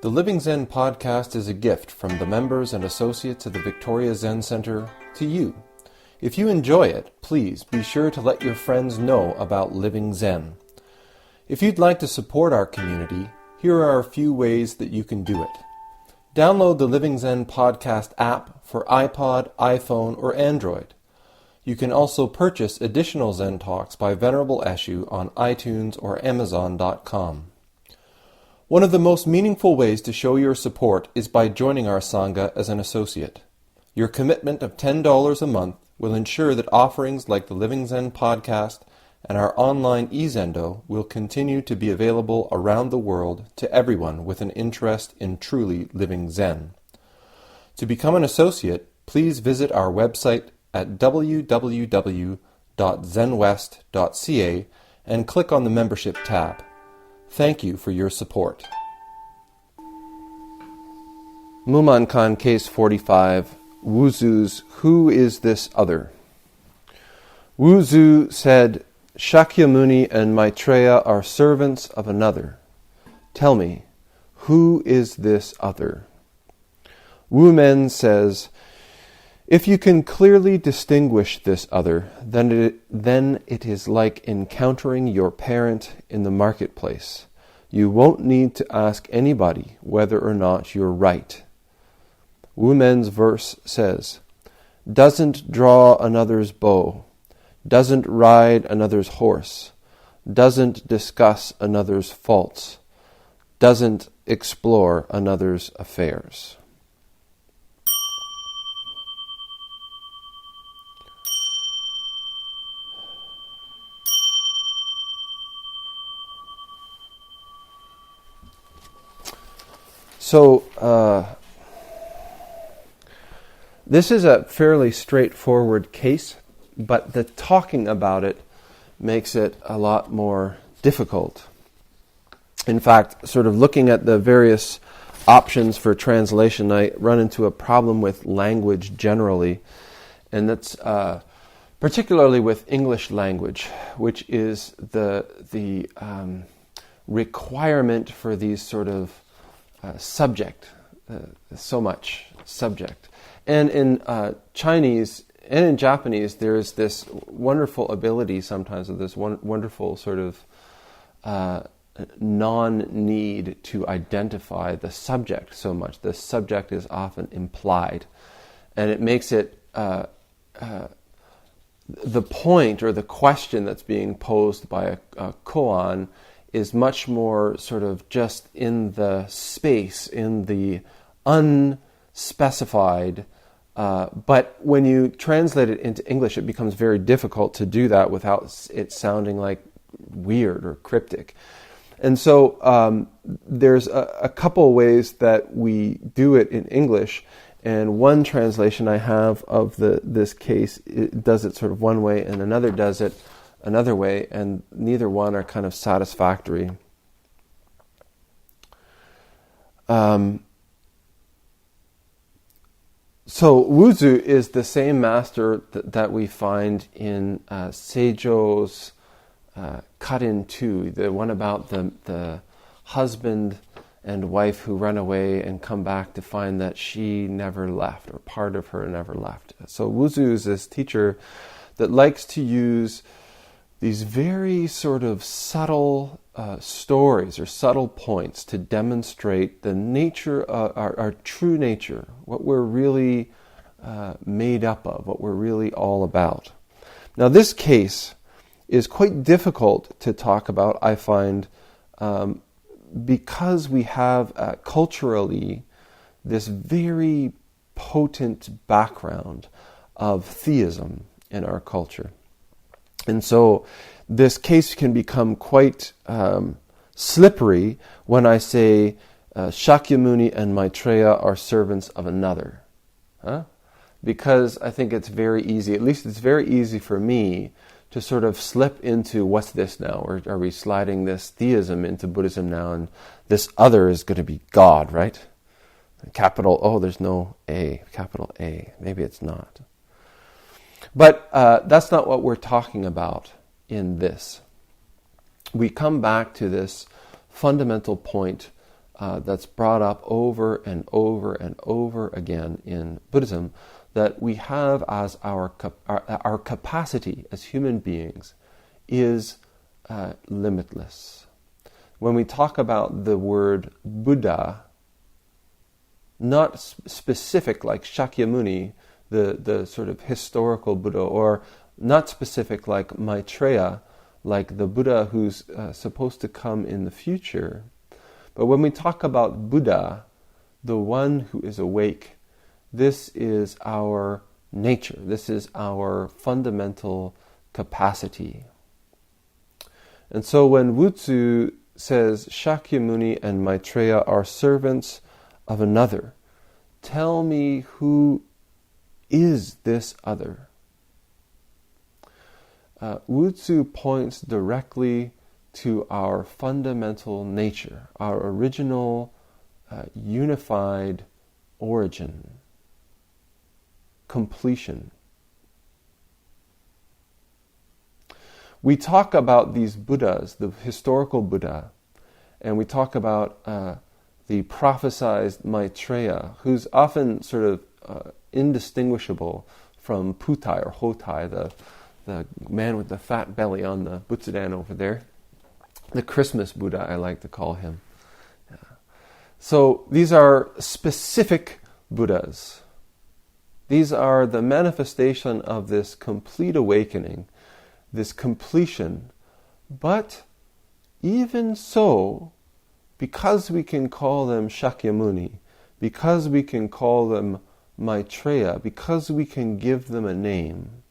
The Living Zen-podcast is a gift from the members and associates of the Victoria Zen Centre to you. If you enjoy it, please be sure to let your friends know about Living Zen. If you'd like to support our community, here are a few ways that you can do it. Download the Living Zen podcast app for iPod, iPhone, or Android. You can also purchase additional Zen Talks by Venerable Eshu on iTunes or Amazon.com. One of the most meaningful ways to show your support is by joining our Sangha as an associate. Your commitment of $10 a month will ensure that offerings like the Living Zen podcast and our online e-Zendo will continue to be available around the world to everyone with an interest in truly living Zen. To become an associate, please visit our website at www.zenwest.ca and click on the membership tab. Thank you for your support. Mumonkan Case 45, Wuzu's Who is This Other? Wuzu said, Shakyamuni and Maitreya are servants of another. Tell me, who is this other? Wu Men says, if you can clearly distinguish this other, then it is like encountering your parent in the marketplace. You won't need to ask anybody whether or not you're right. Wu Men's verse says, doesn't draw another's bow, doesn't ride another's horse, doesn't discuss another's faults, doesn't explore another's affairs. So, this is a fairly straightforward case, but the talking about it makes it a lot more difficult. In fact, sort of looking at the various options for translation, I run into a problem with language generally, and that's particularly with English language, which is the requirement for these sort of subject, so much subject. And in Chinese and in Japanese, there's this wonderful ability sometimes of this wonderful sort of non-need to identify the subject so much. The subject is often implied, and it makes it the point or the question that's being posed by a koan is much more sort of just in the space, in the unspecified. But when you translate it into English, it becomes very difficult to do that without it sounding like weird or cryptic. And so there's a couple ways that we do it in English. And one translation I have of this case, it does it sort of one way, and another does it another way, and neither one are kind of satisfactory. So Wuzu is the same master that we find in Seijo's Cut in Two, the one about the husband and wife who run away and come back to find that she never left, or part of her never left. So Wuzu is this teacher that likes to use these very sort of subtle stories or subtle points to demonstrate the nature, our true nature, what we're really made up of, what we're really all about. Now, this case is quite difficult to talk about, I find, because we have culturally this very potent background of theism in our culture. And so this case can become quite slippery when I say Shakyamuni and Maitreya are servants of another. Because I think it's very easy, at least it's very easy for me, to sort of slip into what's this now? Or are we sliding this theism into Buddhism now, and this other is going to be God, right? Capital O, there's no A, capital A. Maybe it's not. But that's not what we're talking about in this. We come back to this fundamental point that's brought up over and over and over again in Buddhism, that we have as our capacity as human beings is limitless. When we talk about the word Buddha, not specific like Shakyamuni, the sort of historical Buddha, or not specific like Maitreya, like the Buddha who's supposed to come in the future. But when we talk about Buddha, the one who is awake, this is our nature. This is our fundamental capacity. And so when Wuzu says Shakyamuni and Maitreya are servants of another, tell me who is this other? Wuzu points directly to our fundamental nature, our original unified origin, completion. We talk about these Buddhas, the historical Buddha, and we talk about the prophesied Maitreya, who's often sort of indistinguishable from Putai or Hotai, the man with the fat belly on the Butsudan over there. The Christmas Buddha, I like to call him. Yeah. So these are specific Buddhas. These are the manifestation of this complete awakening, this completion. But even so, because we can call them Shakyamuni, because we can call them Maitreya, because we can give them a name,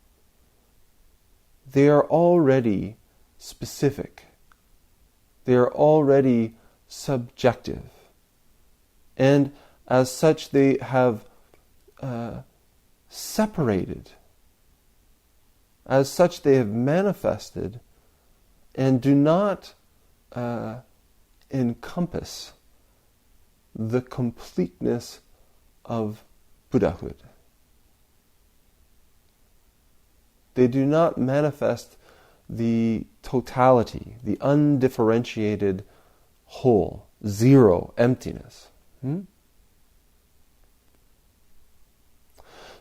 they are already specific. They are already subjective. And as such, they have separated. As such, they have manifested and do not encompass the completeness of Buddhahood. They do not manifest the totality, the undifferentiated whole, zero, emptiness.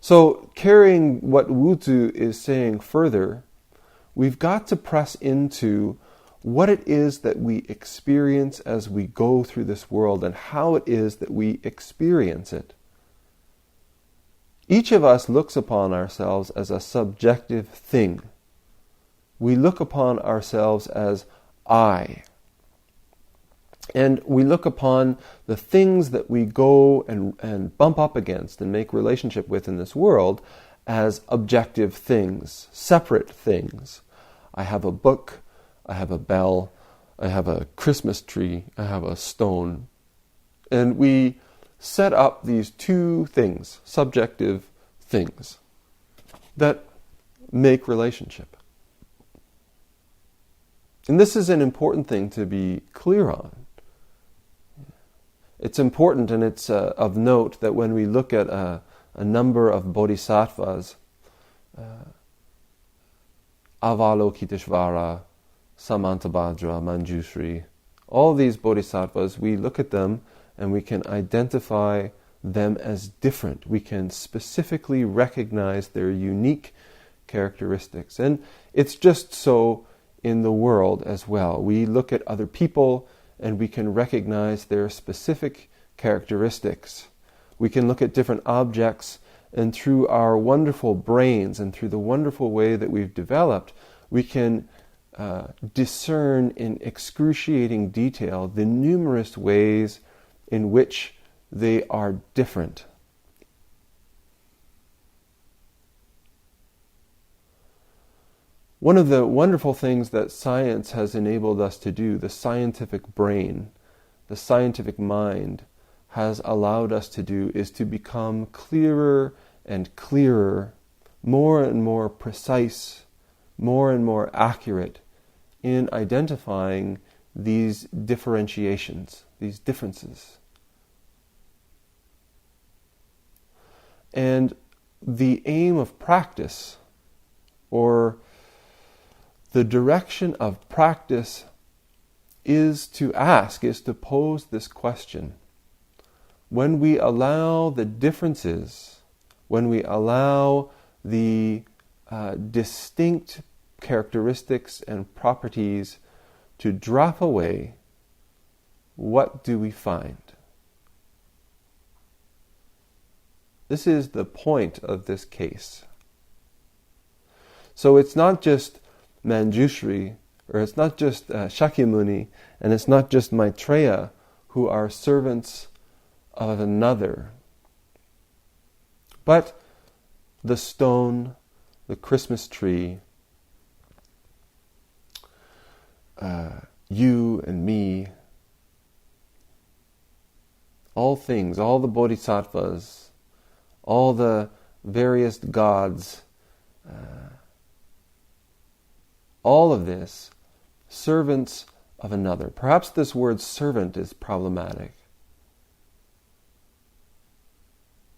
So, carrying what Wuzu is saying further, we've got to press into what it is that we experience as we go through this world and how it is that we experience it. Each of us looks upon ourselves as a subjective thing. We look upon ourselves as I. And we look upon the things that we go and bump up against and make relationship with in this world as objective things, separate things. I have a book, I have a bell, I have a Christmas tree, I have a stone. And we set up these two things, subjective things, that make relationship. And this is an important thing to be clear on. It's important, and it's of note that when we look at a number of bodhisattvas, Avalokiteshvara, Samantabhadra, Manjushri, all these bodhisattvas, we look at them and we can identify them as different. We can specifically recognize their unique characteristics. And it's just so in the world as well. We look at other people and we can recognize their specific characteristics. We can look at different objects, and through our wonderful brains and through the wonderful way that we've developed, we can discern in excruciating detail the numerous ways in which they are different. One of the wonderful things that science has enabled us to do, the scientific brain, the scientific mind, has allowed us to do, is to become clearer and clearer, more and more precise, more and more accurate in identifying these differentiations, these differences. And the aim of practice, or the direction of practice, is to pose this question. When we allow the differences, when we allow the distinct characteristics and properties to drop away, what do we find? This is the point of this case. So it's not just Manjushri, or it's not just Shakyamuni, and it's not just Maitreya who are servants of another, but the stone, the Christmas tree, you and me, all things, all the bodhisattvas, all the various gods, all of this, servants of another. Perhaps this word servant is problematic.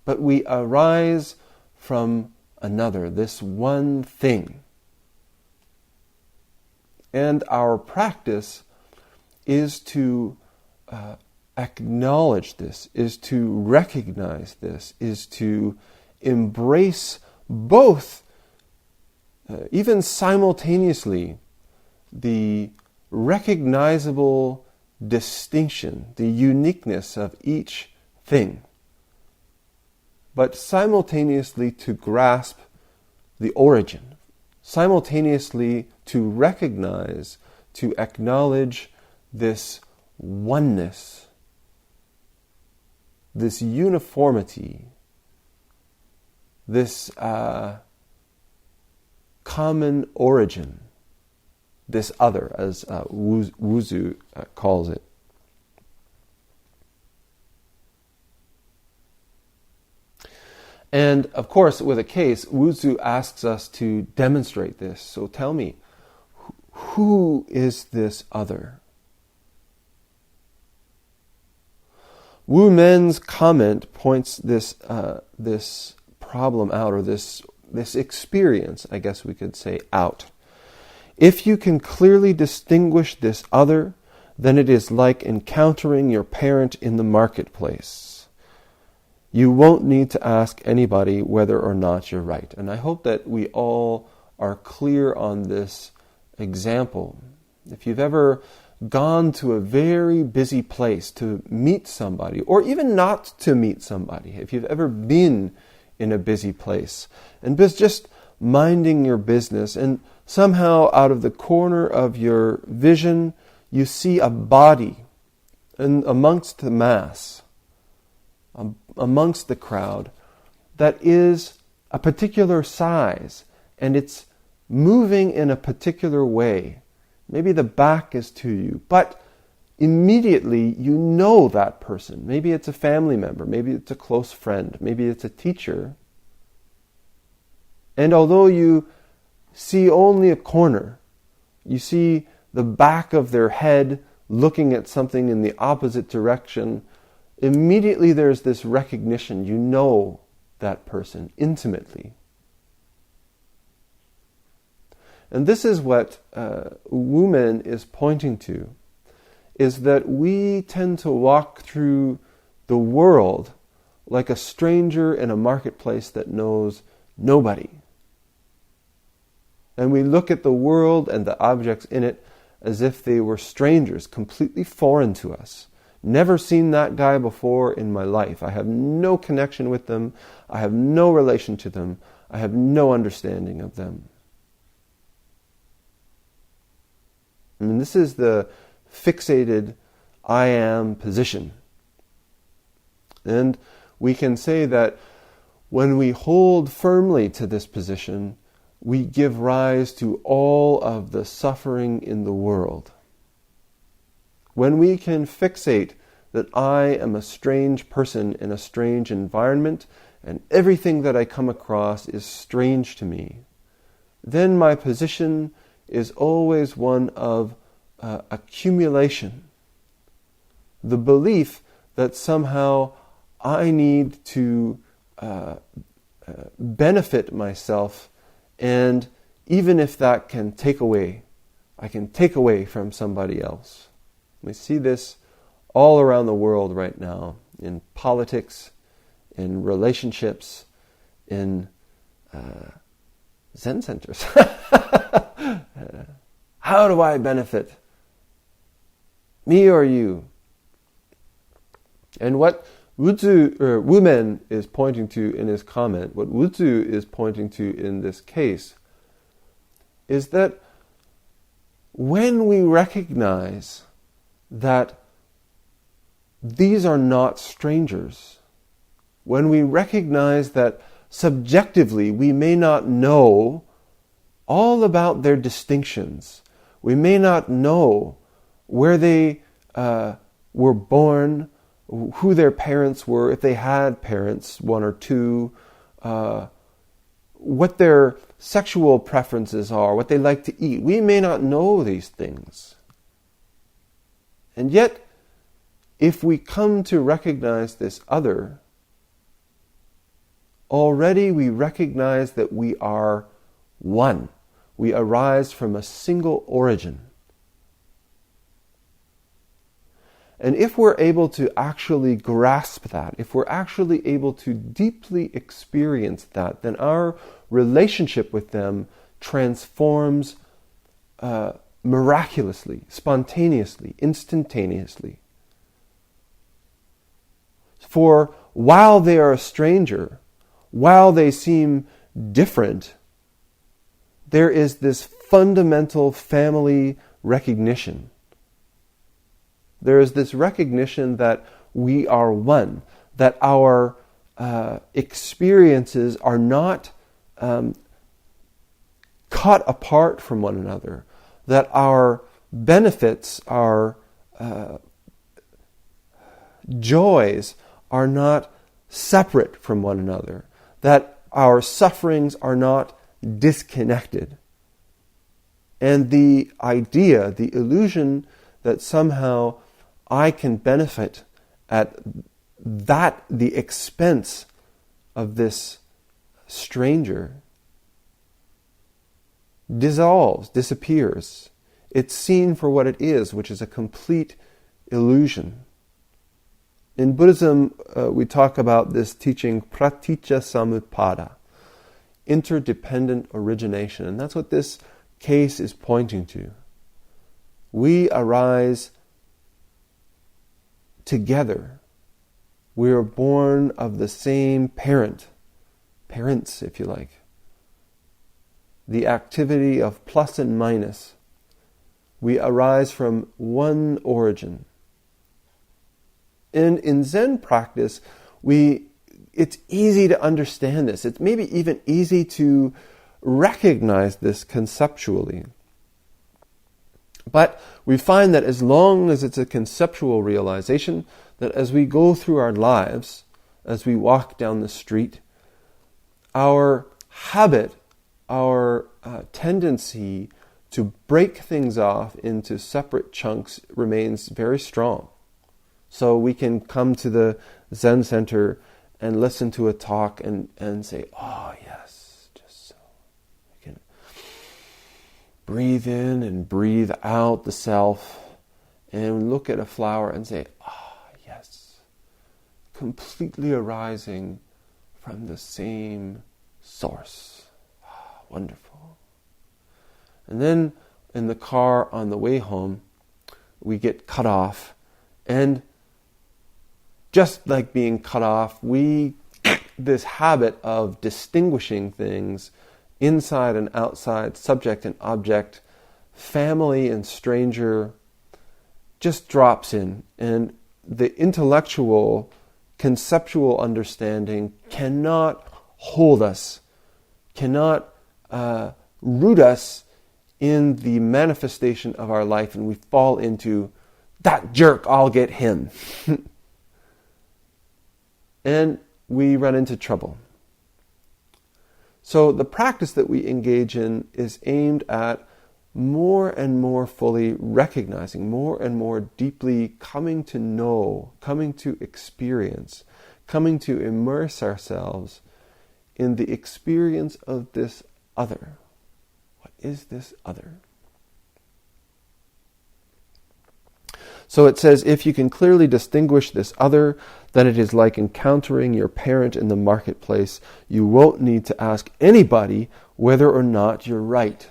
But we arise from another, this one thing. And our practice is to acknowledge this, is to recognize this, is to embrace both, even simultaneously, the recognizable distinction, the uniqueness of each thing, but simultaneously to grasp the origin, simultaneously to recognize, to acknowledge this oneness, this uniformity, this common origin, this other, as Wuzu calls it. And of course, with a case, Wuzu asks us to demonstrate this. So tell me, who is this other? Wu Men's comment points this problem out, or this experience, I guess we could say, out. If you can clearly distinguish this other, then it is like encountering your parent in the marketplace. You won't need to ask anybody whether or not you're right. And I hope that we all are clear on this example. If you've ever gone to a very busy place to meet somebody, or even not to meet somebody, if you've ever been in a busy place and just minding your business, and somehow out of the corner of your vision you see a body and amongst the mass, amongst the crowd, that is a particular size, and it's moving in a particular way. Maybe the back is to you, but immediately you know that person. Maybe it's a family member, maybe it's a close friend, maybe it's a teacher. And although you see only a corner, you see the back of their head looking at something in the opposite direction, immediately there's this recognition. You know that person intimately. And this is what Wu Men is pointing to, is that we tend to walk through the world like a stranger in a marketplace that knows nobody. And we look at the world and the objects in it as if they were strangers, completely foreign to us. Never seen that guy before in my life. I have no connection with them. I have no relation to them. I have no understanding of them. I mean, this is the fixated I am position. And we can say that when we hold firmly to this position, we give rise to all of the suffering in the world. When we can fixate that I am a strange person in a strange environment and everything that I come across is strange to me, then my position is always one of accumulation. The belief that somehow I need to benefit myself, and even if that can take away, I can take away from somebody else. We see this all around the world right now, in politics, in relationships, in Zen centers. How do I benefit? Me or you? And what Wuzu, or Wumen, is pointing to in his comment, what Wuzu is pointing to in this case, is that when we recognize that these are not strangers, when we recognize that subjectively we may not know all about their distinctions, we may not know where they were born, who their parents were, if they had parents, one or two, what their sexual preferences are, what they like to eat. We may not know these things. And yet, if we come to recognize this other, already we recognize that we are one. We arise from a single origin. And if we're able to actually grasp that, if we're actually able to deeply experience that, then our relationship with them transforms miraculously, spontaneously, instantaneously. For while they are a stranger, while they seem different, there is this fundamental family recognition. There is this recognition that we are one, that our experiences are not cut apart from one another, that our benefits, our joys are not separate from one another, that our sufferings are not disconnected. And the idea, the illusion that somehow I can benefit at the expense of this stranger dissolves, disappears. It's seen for what it is, which is a complete illusion. In Buddhism, we talk about this teaching, praticca samuppada, interdependent origination. And that's what this case is pointing to. We arise together. We are born of the same parents, if you like. The activity of plus and minus. We arise from one origin. And in Zen practice, it's easy to understand this. It's maybe even easy to recognize this conceptually. But we find that as long as it's a conceptual realization, that as we go through our lives, as we walk down the street, our habit, our tendency to break things off into separate chunks remains very strong. So we can come to the Zen Center and listen to a talk and say, oh yes, just so. We can breathe in and breathe out the self and look at a flower and say, yes, completely arising from the same source. Wonderful. And then in the car on the way home, we get cut off, and just like being cut off, this habit of distinguishing things inside and outside, subject and object, family and stranger, just drops in. And the intellectual, conceptual understanding cannot hold us, cannot root us in the manifestation of our life, and we fall into, that jerk, I'll get him. And we run into trouble. So the practice that we engage in is aimed at more and more fully recognizing, more and more deeply coming to know, coming to experience, coming to immerse ourselves in the experience of this other. What is this other? So it says, if you can clearly distinguish this other, then it is like encountering your parent in the marketplace. You won't need to ask anybody whether or not you're right.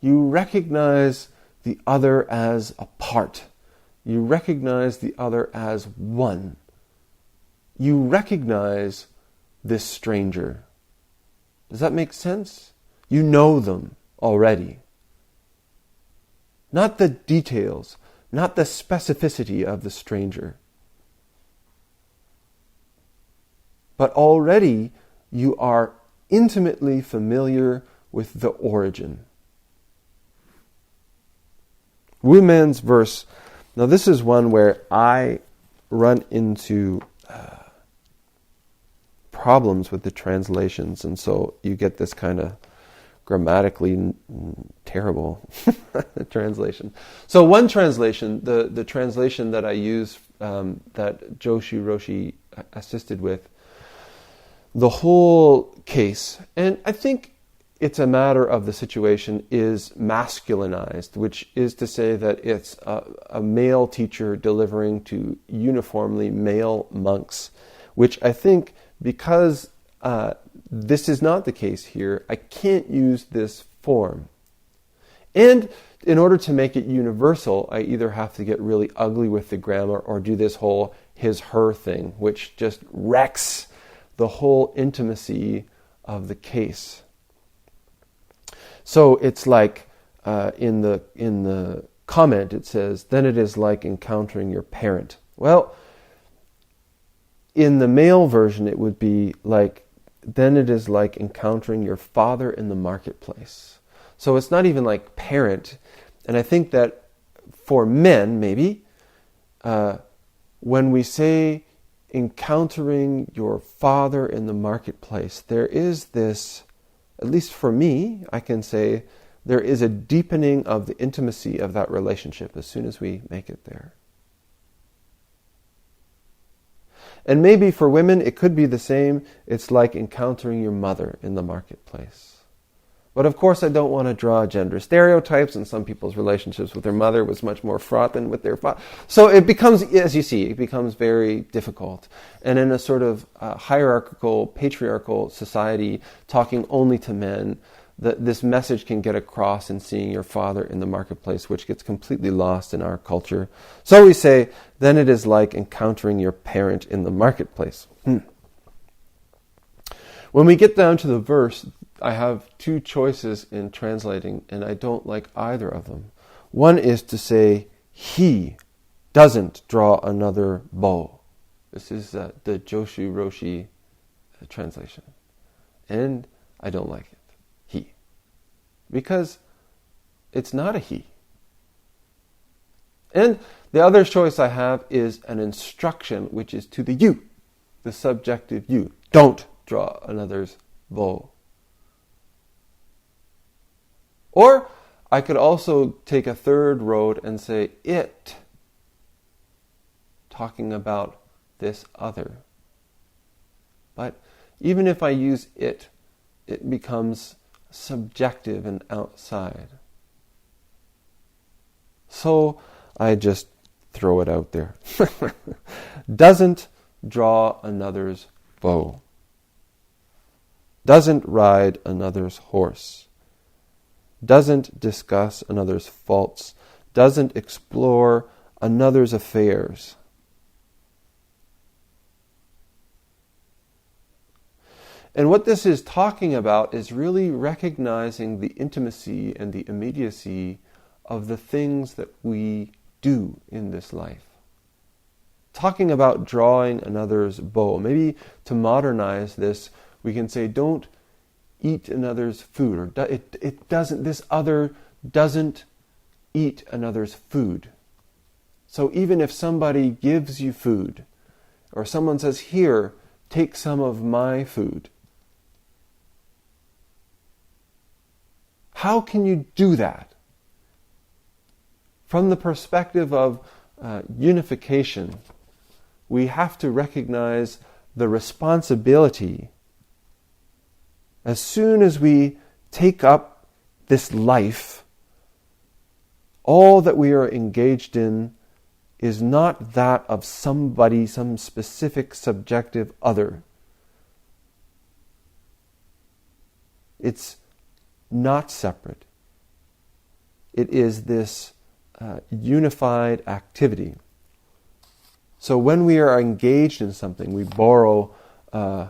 You recognize the other as a part. You recognize the other as one. You recognize this stranger. Does that make sense? You know them already. Not the details, not the specificity of the stranger. But already you are intimately familiar with the origin. Wu Man's verse, now this is one where I run into problems with the translations, and so you get this kind of grammatically terrible translation. So one translation, the translation that I use, that Joshu Roshi assisted with, the whole case, and I think it's a matter of the situation, is masculinized, which is to say that it's a male teacher delivering to uniformly male monks, which I think, because this is not the case here, I can't use this form. And in order to make it universal, I either have to get really ugly with the grammar or do this whole his-her thing, which just wrecks the whole intimacy of the case. So it's like in the comment it says, then it is like encountering your parent. Well, in the male version it would be like, then it is like encountering your father in the marketplace. So it's not even like parent. And I think that for men, maybe, when we say encountering your father in the marketplace, there is this, at least for me, I can say, there is a deepening of the intimacy of that relationship as soon as we make it there. And maybe for women, it could be the same. It's like encountering your mother in the marketplace. But of course, I don't want to draw gender stereotypes, and some people's relationships with their mother was much more fraught than with their father. So it becomes, as you see, it becomes very difficult. And in a sort of hierarchical, patriarchal society, talking only to men, this message can get across in seeing your father in the marketplace, which gets completely lost in our culture. So we say, then it is like encountering your parent in the marketplace. When we get down to the verse, I have two choices in translating, and I don't like either of them. One is to say, he doesn't draw another bow. This is the Joshu Roshi translation. And I don't like it. He. Because it's not a he. And the other choice I have is an instruction, which is to the you, the subjective you. Don't draw another's bow. Or I could also take a third road and say it, talking about this other. But even if I use it, it becomes subjective and outside. So I just throw it out there. Doesn't draw another's bow. Doesn't ride another's horse. Doesn't discuss another's faults, doesn't explore another's affairs. And what this is talking about is really recognizing the intimacy and the immediacy of the things that we do in this life. Talking about drawing another's bow. Maybe to modernize this, we can say, don't eat another's food, or this other doesn't eat another's food. So even if somebody gives you food, or someone says, here, take some of my food, how can you do that? From the perspective of unification, we have to recognize the responsibility. As soon as we take up this life, all that we are engaged in is not that of somebody, some specific subjective other. It's not separate. It is this unified activity. So when we are engaged in something, we borrow a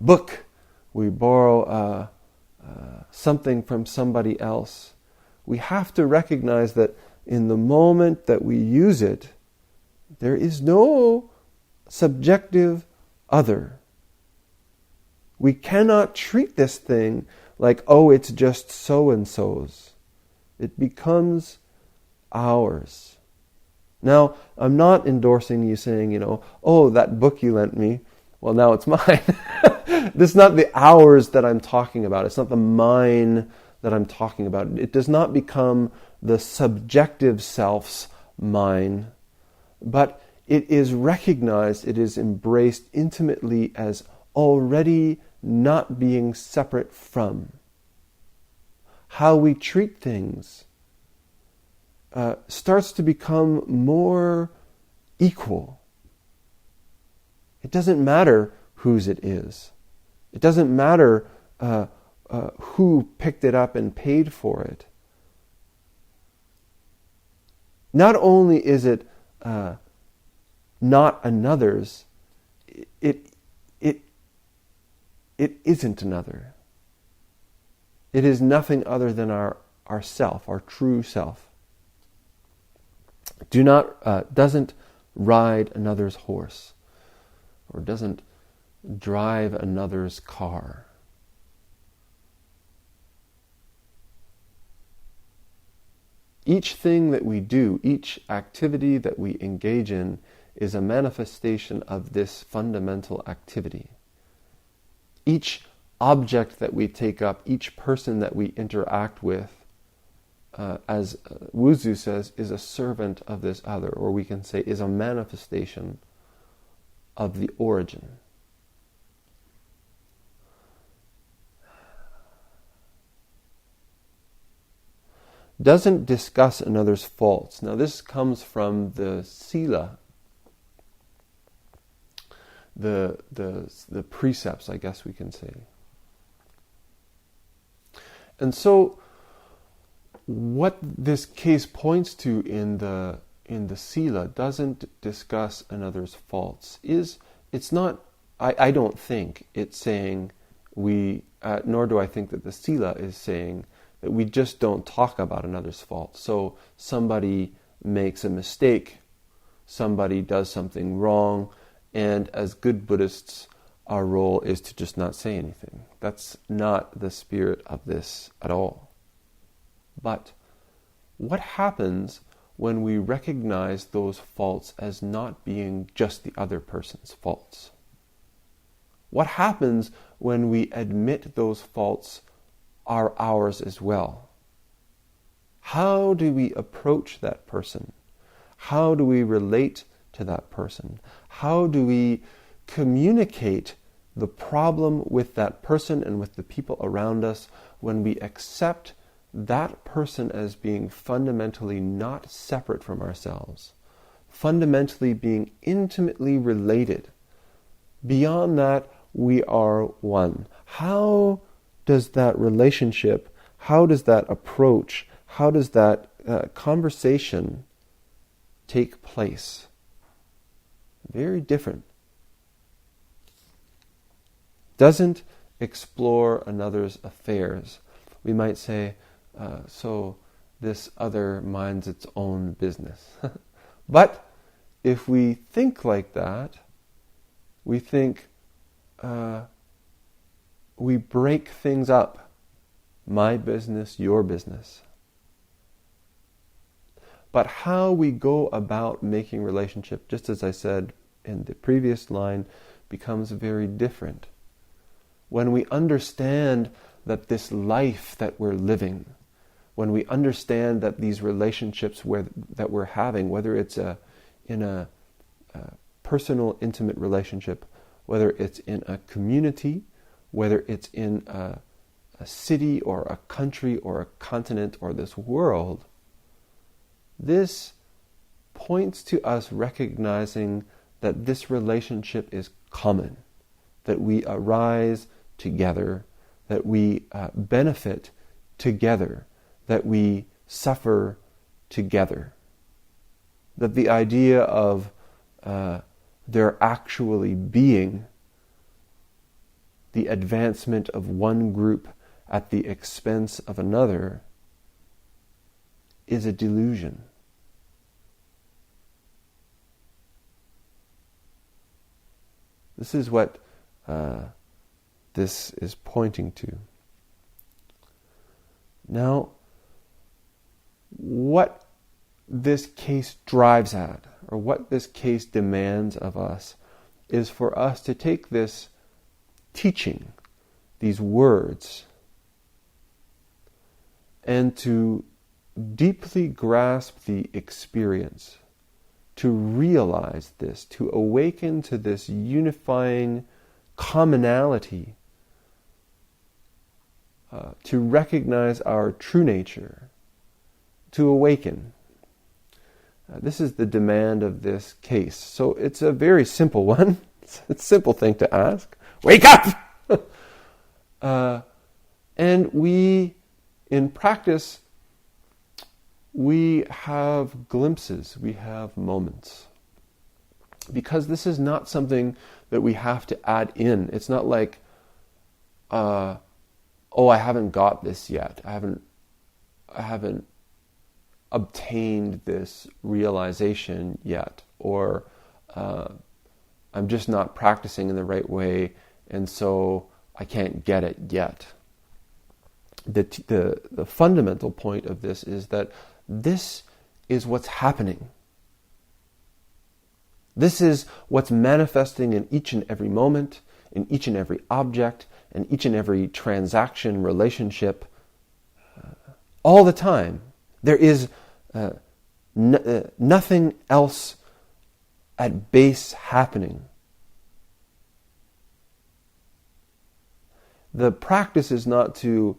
book, we borrow something from somebody else. We have to recognize that in the moment that we use it, there is no subjective other. We cannot treat this thing like, oh, it's just so-and-so's. It becomes ours. Now, I'm not endorsing you saying, oh, that book you lent me, well, now it's mine. This is not the ours that I'm talking about. It's not the mine that I'm talking about. It does not become the subjective self's mine, but it is recognized, it is embraced intimately as already not being separate from. How we treat things starts to become more equal. It doesn't matter whose it is. It doesn't matter who picked it up and paid for it. Not only is it not another's, it isn't another. It is nothing other than our self, our true self. Doesn't ride another's horse, or doesn't drive another's car. Each thing that we do, each activity that we engage in, is a manifestation of this fundamental activity. Each object that we take up, each person that we interact with, as Wuzu says, is a servant of this other, or we can say is a manifestation of the origin. Doesn't discuss another's faults. Now this comes from the sila, the precepts, I guess we can say. And so what this case points to in the sila, doesn't discuss another's faults, it's not, I don't think it's saying nor do I think that the sila is saying that we just don't talk about another's fault. So somebody makes a mistake, somebody does something wrong, and as good Buddhists, our role is to just not say anything. That's not the spirit of this at all. But what happens when we recognize those faults as not being just the other person's faults? What happens when we admit those faults are ours as well? How do we approach that person? How do we relate to that person? How do we communicate the problem with that person and with the people around us when we accept that person as being fundamentally not separate from ourselves, fundamentally being intimately related? Beyond that, we are one. How does that relationship, how does that approach, how does that conversation take place? Very different. Doesn't explore another's affairs. We might say, so this other minds its own business. But if we think like that, we think we break things up. My business, your business. But how we go about making relationship, just as I said in the previous line, becomes very different. When we understand that this life that we're living, when we understand that these relationships that we're having, whether it's in a personal, intimate relationship, whether it's in a community, whether it's in a a city or a country or a continent or this world, this points to us recognizing that this relationship is common, that we arise together, that we benefit together, that we suffer together. That the idea of there actually being the advancement of one group at the expense of another is a delusion. This is what this is pointing to. Now, what this case drives at, or what this case demands of us, is for us to take this teaching, these words, and to deeply grasp the experience, to realize this, to awaken to this unifying commonality, to recognize our true nature, to awaken. This is the demand of this case. So it's a very simple one. It's a simple thing to ask. Wake up! And we, in practice, we have glimpses, we have moments. Because this is not something that we have to add in. It's not like, I haven't got this yet. I haven't obtained this realization yet. Or I'm just not practicing in the right way, and so I can't get it yet. The fundamental point of this is that this is what's happening. This is what's manifesting in each and every moment, in each and every object, in each and every transaction, relationship, all the time. There is nothing else at base happening. The practice is not to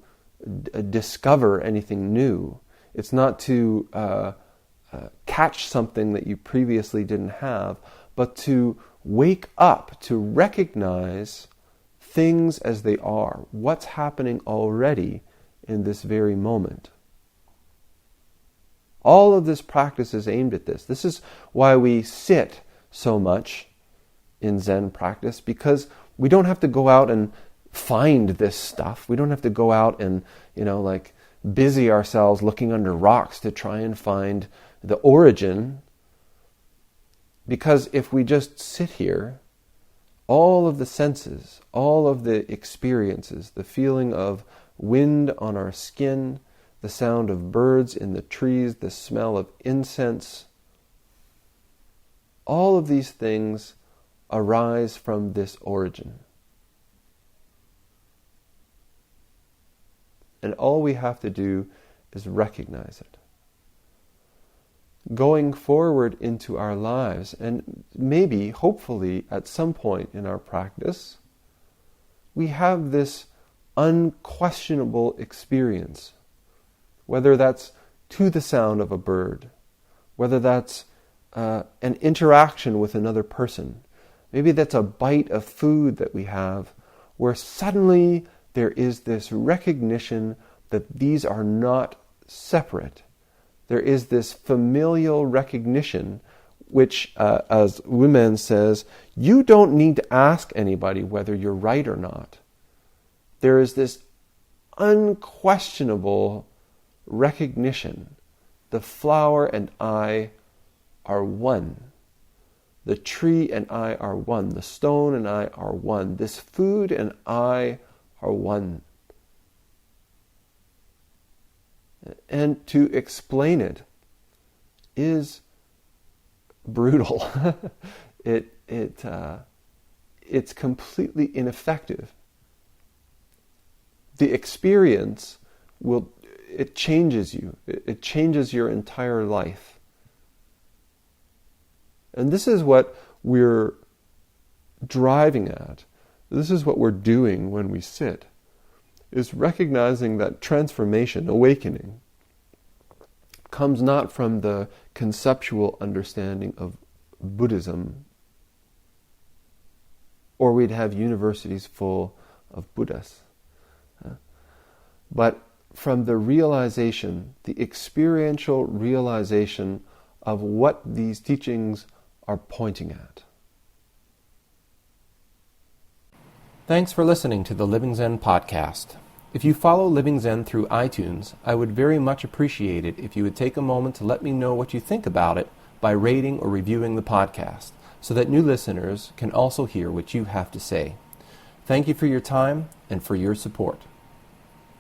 discover anything new. It's not to catch something that you previously didn't have, but to wake up, to recognize things as they are, what's happening already in this very moment. All of this practice is aimed at this. This is why we sit so much in Zen practice, because we don't have to go out and find this stuff. We don't have to go out and, busy ourselves looking under rocks to try and find the origin. Because if we just sit here, all of the senses, all of the experiences, the feeling of wind on our skin, the sound of birds in the trees, the smell of incense, all of these things arise from this origin. And all we have to do is recognize it. Going forward into our lives, and maybe, hopefully, at some point in our practice, we have this unquestionable experience. Whether that's to the sound of a bird, whether that's an interaction with another person, maybe that's a bite of food that we have, where suddenly there is this recognition that these are not separate. There is this familial recognition, which, as Wumen says, you don't need to ask anybody whether you're right or not. There is this unquestionable recognition. The flower and I are one. The tree and I are one. The stone and I are one. This food and I are one. And to explain it is brutal. It's completely ineffective. The experience it changes you. It changes your entire life. And this is what we're driving at. This is what we're doing when we sit. is recognizing that transformation, awakening, comes not from the conceptual understanding of Buddhism, or we'd have universities full of Buddhists, but from the realization, the experiential realization of what these teachings are pointing at. Thanks for listening to the Living Zen podcast. If you follow Living Zen through iTunes, I would very much appreciate it if you would take a moment to let me know what you think about it by rating or reviewing the podcast, so that new listeners can also hear what you have to say. Thank you for your time and for your support.